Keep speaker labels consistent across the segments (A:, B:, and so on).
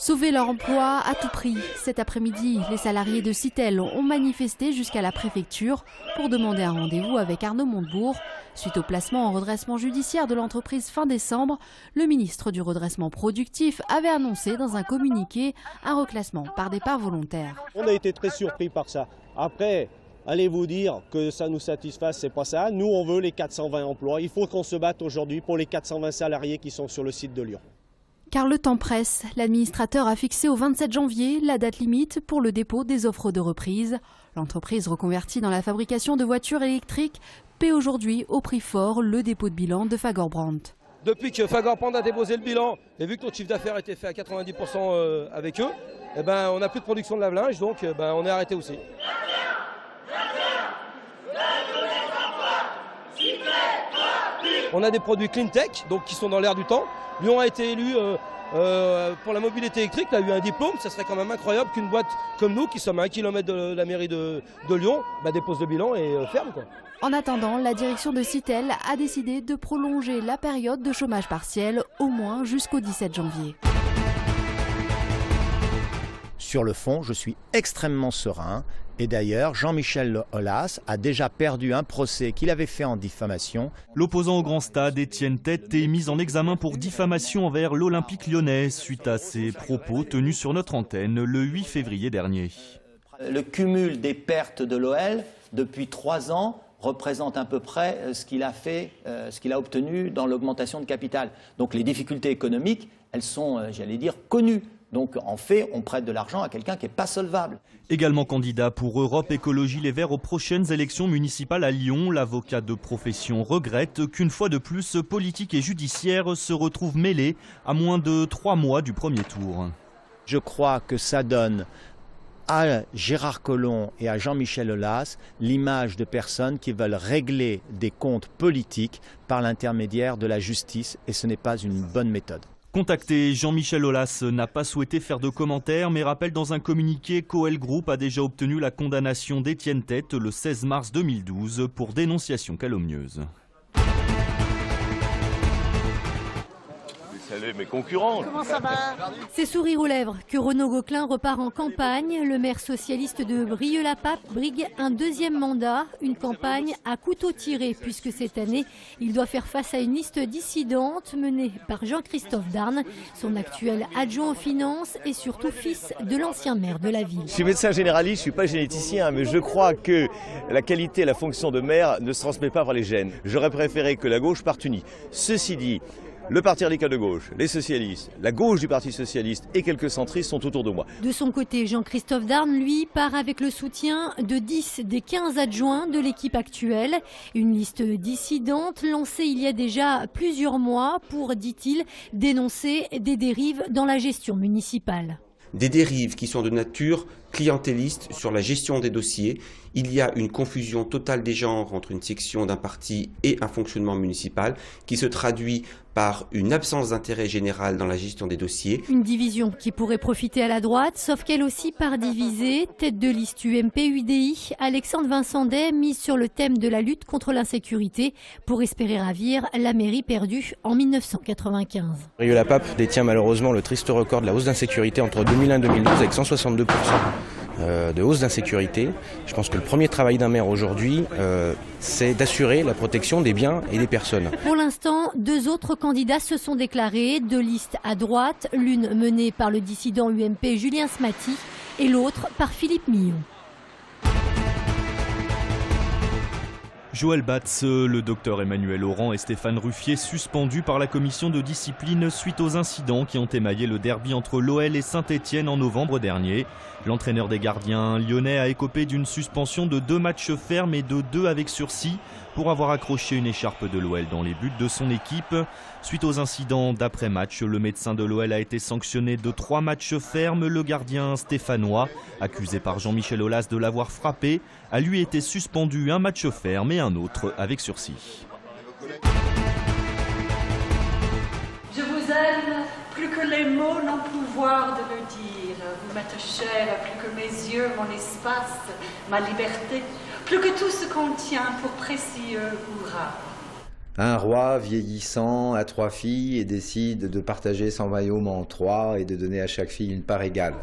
A: Sauver leur emploi à tout prix. Cet après-midi, les salariés de Citel ont manifesté jusqu'à la préfecture pour demander un rendez-vous avec Arnaud Montebourg. Suite au placement en redressement judiciaire de l'entreprise fin décembre, le ministre du redressement productif avait annoncé dans un communiqué un reclassement par départ volontaire.
B: On a été très surpris par ça. Après, allez vous dire que ça nous satisfasse, c'est pas ça. Nous, on veut les 420 emplois. Il faut qu'on se batte aujourd'hui pour les 420 salariés qui sont sur le site de Lyon.
A: Car le temps presse, l'administrateur a fixé au 27 janvier la date limite pour le dépôt des offres de reprise. L'entreprise reconvertie dans la fabrication de voitures électriques paie aujourd'hui au prix fort le dépôt de bilan de Fagorbrandt.
C: Depuis que Fagorbrandt a déposé le bilan, et vu que notre chiffre d'affaires était fait à 90% avec eux, on n'a plus de production de lave-linge, donc on est arrêté aussi. On a des produits clean tech, donc qui sont dans l'air du temps. Lyon a été élu pour la mobilité électrique, il a eu un diplôme. Ça serait quand même incroyable qu'une boîte comme nous, qui sommes à 1 km de la mairie de Lyon, dépose le bilan et ferme, quoi.
A: En attendant, la direction de Citel a décidé de prolonger la période de chômage partiel au moins jusqu'au 17 janvier.
D: Sur le fond, je suis extrêmement serein. Et d'ailleurs, Jean-Michel Aulas a déjà perdu un procès qu'il avait fait en diffamation.
E: L'opposant au Grand Stade, Étienne Tête, est mis en examen pour diffamation envers l'Olympique lyonnais suite à ses propos tenus sur notre antenne le 8 février dernier.
F: Le cumul des pertes de l'OL depuis 3 ans représente à peu près ce qu'il a fait, ce qu'il a obtenu dans l'augmentation de capital. Donc les difficultés économiques, elles sont, j'allais dire, connues. Donc en fait, on prête de l'argent à quelqu'un qui n'est pas solvable.
E: Également candidat pour Europe Écologie Les Verts aux prochaines élections municipales à Lyon, l'avocat de profession regrette qu'une fois de plus, politique et judiciaire se retrouvent mêlés à moins de 3 mois du premier tour.
D: Je crois que ça donne à Gérard Collomb et à Jean-Michel Aulas l'image de personnes qui veulent régler des comptes politiques par l'intermédiaire de la justice, et ce n'est pas une bonne méthode.
E: Contacté, Jean-Michel Aulas n'a pas souhaité faire de commentaires, mais rappelle dans un communiqué qu'OL Group a déjà obtenu la condamnation d'Étienne Tête le 16 mars 2012 pour dénonciation calomnieuse.
G: Salut mes concurrents.
H: Comment ça va?
I: C'est sourire aux lèvres que Renaud Gauquelin repart en campagne. Le maire socialiste de Brieux-la-Pape brigue un deuxième mandat, une campagne à couteau tiré, puisque cette année, il doit faire face à une liste dissidente menée par Jean-Christophe Darne, son actuel adjoint aux finances et surtout fils de l'ancien maire de la ville.
G: Je suis médecin généraliste, je ne suis pas généticien, mais je crois que la qualité et la fonction de maire ne se transmet pas par les gènes. J'aurais préféré que la gauche parte unie. Ceci dit, le Parti radical de gauche, les socialistes, la gauche du Parti socialiste et quelques centristes sont autour de moi.
I: De son côté, Jean-Christophe Darne, lui, part avec le soutien de 10 des 15 adjoints de l'équipe actuelle. Une liste dissidente lancée il y a déjà plusieurs mois pour, dit-il, dénoncer des dérives dans la gestion municipale.
J: Des dérives qui sont de nature clientéliste sur la gestion des dossiers. Il y a une confusion totale des genres entre une section d'un parti et un fonctionnement municipal qui se traduit par une absence d'intérêt général dans la gestion des dossiers.
I: Une division qui pourrait profiter à la droite, sauf qu'elle aussi part divisée. Tête de liste UMP-UDI, Alexandre Vincendet mise sur le thème de la lutte contre l'insécurité pour espérer ravir la mairie perdue en 1995.
K: Brieux-la-Pape détient malheureusement le triste record de la hausse d'insécurité entre 2001 et 2012 avec 162% de hausse d'insécurité. Je pense que le premier travail d'un maire aujourd'hui, c'est d'assurer la protection des biens et des personnes.
I: Pour l'instant, 2 autres candidats se sont déclarés, 2 listes à droite, l'une menée par le dissident UMP Julien Smati et l'autre par Philippe Millon.
E: Joël Batz, le docteur Emmanuel Laurent et Stéphane Ruffier suspendus par la commission de discipline suite aux incidents qui ont émaillé le derby entre l'OL et Saint-Etienne en novembre dernier. L'entraîneur des gardiens lyonnais a écopé d'une suspension de 2 matchs fermes et de 2 avec sursis pour avoir accroché une écharpe de l'OL dans les buts de son équipe. Suite aux incidents d'après-match, le médecin de l'OL a été sanctionné de 3 matchs fermes. Le gardien stéphanois, accusé par Jean-Michel Aulas de l'avoir frappé, a lui été suspendu 1 match ferme et un autre avec sursis.
L: Je vous aime plus que les mots n'ont pouvoir de le dire. Vous m'êtes cher plus que mes yeux, mon espace, ma liberté, plus que tout ce qu'on tient pour précieux ouvrages.
H: Un roi vieillissant a 3 filles et décide de partager son royaume en 3 et de donner à chaque fille une part égale.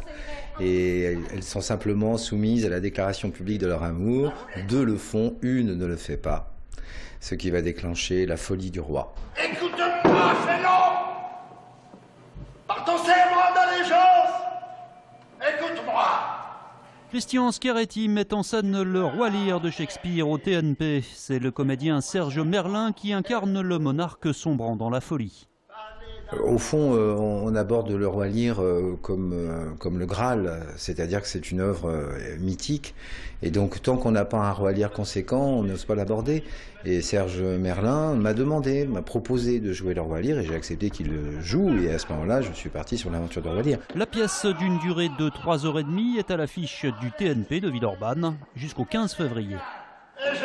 H: Et elles sont simplement soumises à la déclaration publique de leur amour. 2 le font, 1 ne le fait pas. Ce qui va déclencher la folie du roi.
M: Écoute-moi, Félon! Par ton serment d'allégeance, écoute-moi!
N: Christian Schiaretti met en scène le Roi Lear de Shakespeare au TNP. C'est le comédien Serge Merlin qui incarne le monarque sombrant dans la folie.
H: Au fond, on aborde le Roi Lear comme le Graal, c'est-à-dire que c'est une œuvre mythique. Et donc, tant qu'on n'a pas un Roi Lear conséquent, on n'ose pas l'aborder. Et Serge Merlin m'a proposé de jouer le Roi Lear et j'ai accepté qu'il le joue. Et à ce moment-là, je suis parti sur l'aventure du Roi Lear.
N: La pièce d'une durée de 3h30 est à l'affiche du TNP de Villeurbanne jusqu'au 15 février.
M: Et je